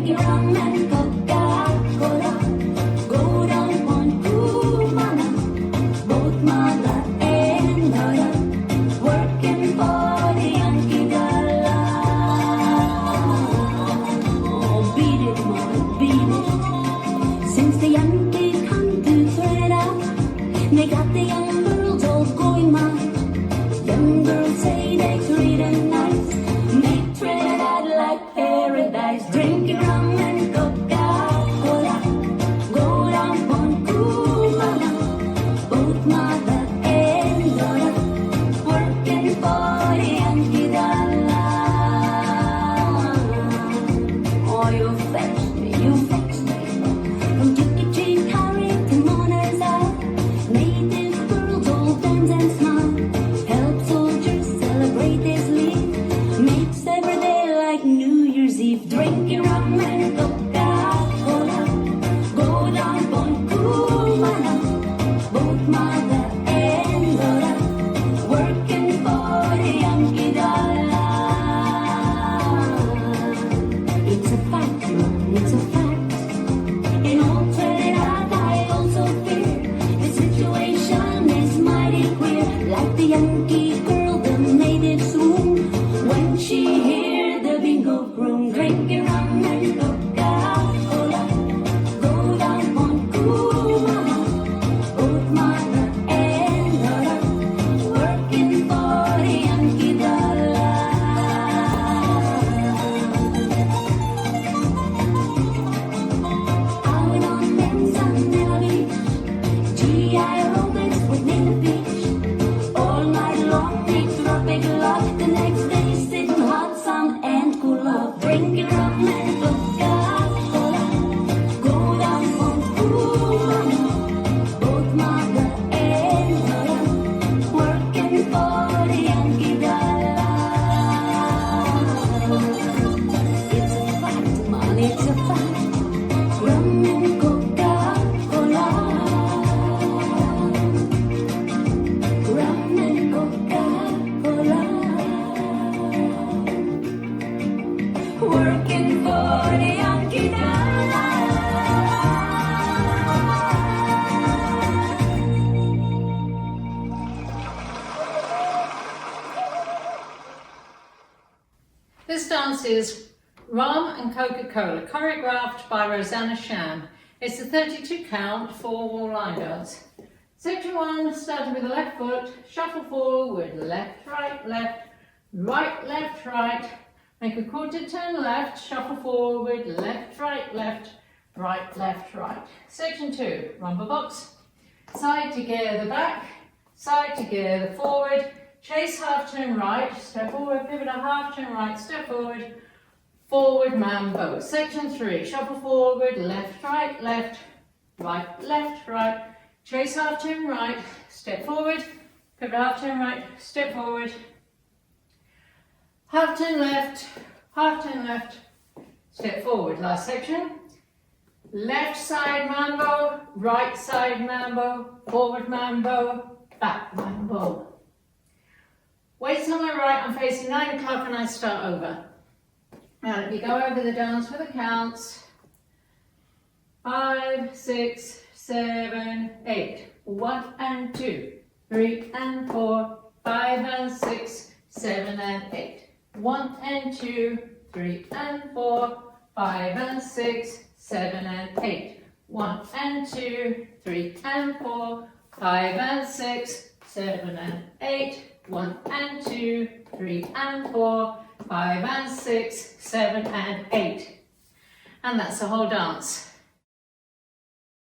drinking rum and Coca Cola. Go down on Kumana, both mother and daughter, working for the Yankee dollar. Oh, beat it, boy, beat it. Since the Yankee come to thread out, they got the young girls all going mad. Young girls say they treat them nice, they tread out like paradise. Drinking rum and Coca-Cola, go down on Kumana, both mother and daughter, working for the Yankee dollar. Oh, you fetch me, you fetch me, from Chicky Cheek, Harry to Mona's Eye. Native girls all dance and smile, help soldiers celebrate his leave, makes every day like New Year's Eve. Drinking rum and Coca-Cola, go down on Kumana, both mother and daughter, working for the Yankee dollar. It's a fact, man, it's a fact. In all Trinidad I also fear the situation is mighty queer. Like the Yankee girl, the native swoon when she hear the bingo broom. Drinking rum and Coca-Cola, go down on Kumana, both mother and daughter, working for the Yankee dollar. Out on Manzanilla Beach, G.I. aerobics within the beach. All night long, they drop big love. The next day, sitting hot sun and cool love. Drinking rum and Coca-Cola, go down on Kumana, both mother and daughter, working for the Yankee dollar. It's a fact, man, it's a fact. Rum and Coca-Cola, rum and Coca-Cola, working for the Yankee dollar. This dance is Rum and Coca Cola, choreographed by Rosanna Sham. It's a 32 count, 4-wall line dance. Section 1, starting with the left foot, shuffle forward, left, right, left, right, left, right. Make a quarter turn left, shuffle forward, left, right, left, right, left, right. Section 2, rumba box, side together back, side together forward, chase half turn right, step forward, pivot a half turn right, step forward, forward mambo. Section 3, shuffle forward, left, right, left, right, chase half turn right, step forward, pivot half turn right, step forward, half turn left, step forward. Last section, left side mambo, right side mambo, forward mambo, back mambo. Weights on my right, I'm facing 9 o'clock and I start over. Now let me go over the dance with the counts. 5, 6, 7, 8. 1 and 2, 3 and 4, 5 and 6, 7 and 8. 1 and 2, 3 and 4, 5 and 6, 7 and 8. 1 and 2, 3 and 4, 5 and 6, 7 and 8. 1 and 2, 3 and 4, 5 and 6, 7 and 8. And that's the whole dance.